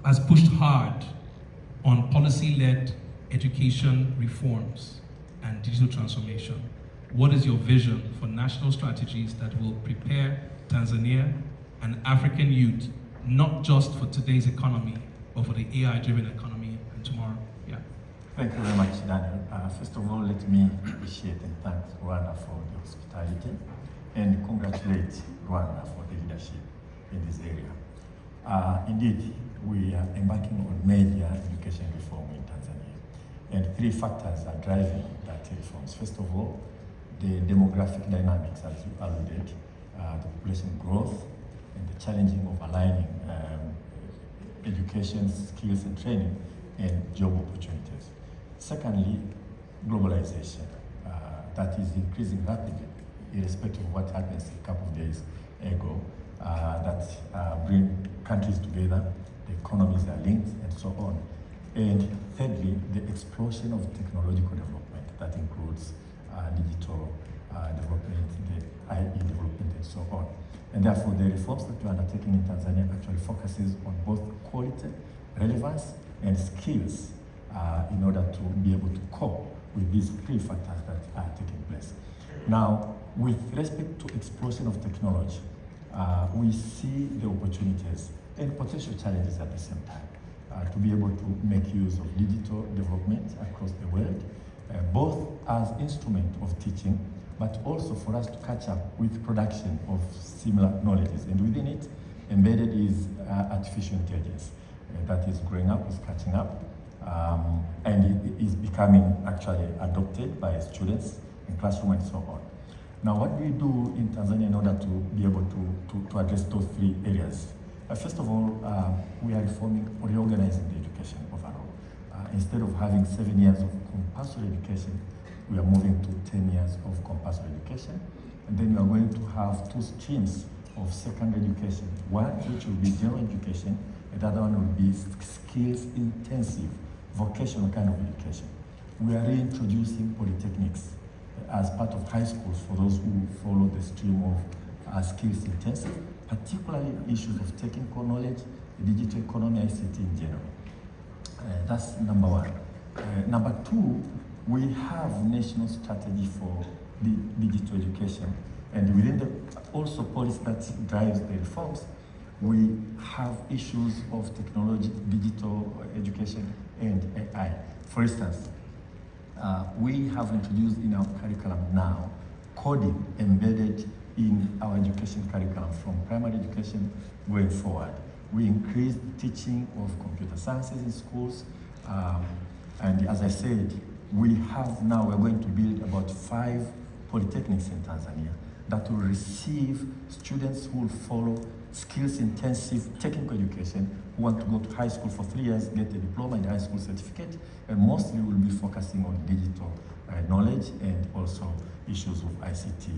has pushed hard on policy-led education reforms and digital transformation. What is your vision for national strategies that will prepare Tanzania and African youth, not just for today's economy, but for the AI-driven economy and tomorrow? Yeah. Thank you very much, Daniel. First of all, let me appreciate and thank Rwanda for the hospitality and congratulate Rwanda for the leadership in this area. Indeed, we are embarking on major education reform in Tanzania, and three factors are driving that reforms. First of all, the demographic dynamics, as you alluded, the population growth, and the challenging of aligning education, skills and training, and job opportunities. Secondly, globalization, that is increasing rapidly, irrespective of what happens a couple of days ago, that bring countries together, the economies are linked, and so on. And thirdly, the explosion of technological development, that includes digital development, the IE development, and so on. And therefore, the reforms that we are undertaking in Tanzania actually focuses on both quality, relevance, and skills in order to be able to cope with these three factors that are taking place. Now, with respect to explosion of technology, we see the opportunities and potential challenges at the same time to be able to make use of digital development across the world, both as instrument of teaching, but also for us to catch up with production of similar knowledges. And within it, embedded is artificial intelligence that is growing up, is catching up, and it is becoming actually adopted by students in classroom and so on. Now, what do we do in Tanzania in order to be able to address those three areas? First of all, we are reforming or reorganizing the education overall. Instead of having 7 years of compulsory education, we are moving to 10 years of compulsory education. And then we are going to have 2 streams of secondary education. One which will be general education, and the other one will be skills intensive, vocational kind of education. We are reintroducing polytechnics as part of high schools for those who follow the stream of skills intensive, particularly issues of technical knowledge, the digital economy, ICT in general. That's number one. Number two, we have national strategy for the digital education, and within the also policy that drives the reforms, we have issues of technology, digital education, and AI. For instance, we have introduced in our curriculum now coding embedded in our education curriculum from primary education going forward. We increased teaching of computer sciences in schools, and as I said, we're going to build about 5 polytechnics in Tanzania that will receive students who will follow skills-intensive technical education, who want to go to high school for 3 years, get a diploma and high school certificate, and mostly will be focusing on digital knowledge and also issues of ICT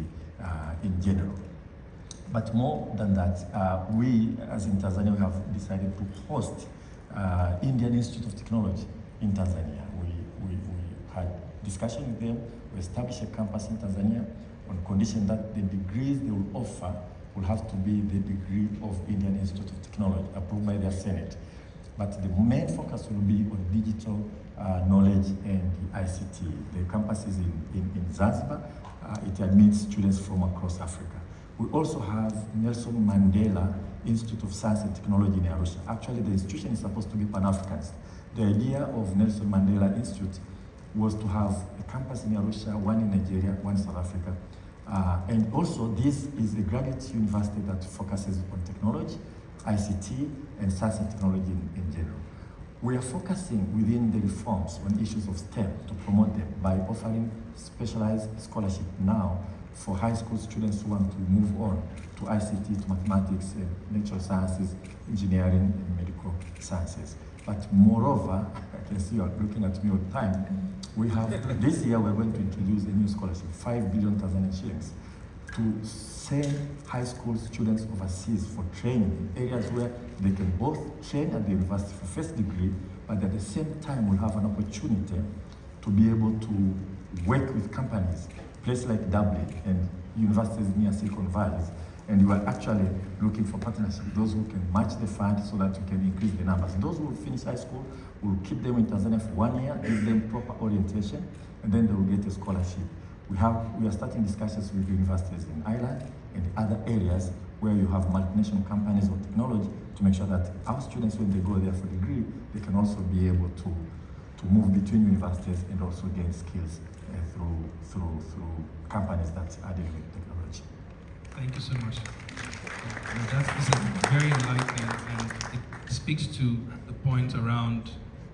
in general. But more than that, we, as in Tanzania, we have decided to host Indian Institute of Technology in Tanzania. We had discussion with them. We established a campus in Tanzania on condition that the degrees they will offer will have to be the degree of Indian Institute of Technology, approved by their Senate. But the main focus will be on digital knowledge and the ICT. The campus is in Zanzibar. It admits students from across Africa. We also have Nelson Mandela Institute of Science and Technology in Arusha. Actually, the institution is supposed to be Pan-Africanist. The idea of Nelson Mandela Institute was to have a campus in Arusha, one in Nigeria, one in South Africa. And also, this is a graduate university that focuses on technology, ICT, and science and technology in general. We are focusing within the reforms on issues of STEM to promote them by offering specialized scholarship now for high school students who want to move on to ICT, to mathematics, natural sciences, engineering, and medical sciences. But moreover, I can see you are looking at me all the time, we have, this year we're going to introduce a new scholarship, 5 billion Tanzanian shillings, to send high school students overseas for training in areas where they can both train at the university for first degree, but at the same time will have an opportunity to be able to work with companies, places like Dublin and universities near Silicon Valley, And you are actually looking for partnerships, those who can match the fund so that you can increase the numbers. Those who will finish high school, will keep them in Tanzania for 1 year, give them proper orientation, and then they will get a scholarship. We are starting discussions with universities in Ireland and other areas where you have multinational companies or technology to make sure that our students, when they go there for degree, they can also be able to move between universities and also gain skills through companies that are dealing with technology. Thank you so much. This is very enlightening, and it speaks to the point around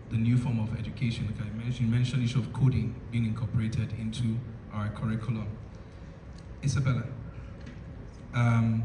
the new form of education. Like you mentioned the issue of coding being incorporated into our curriculum. Isabella,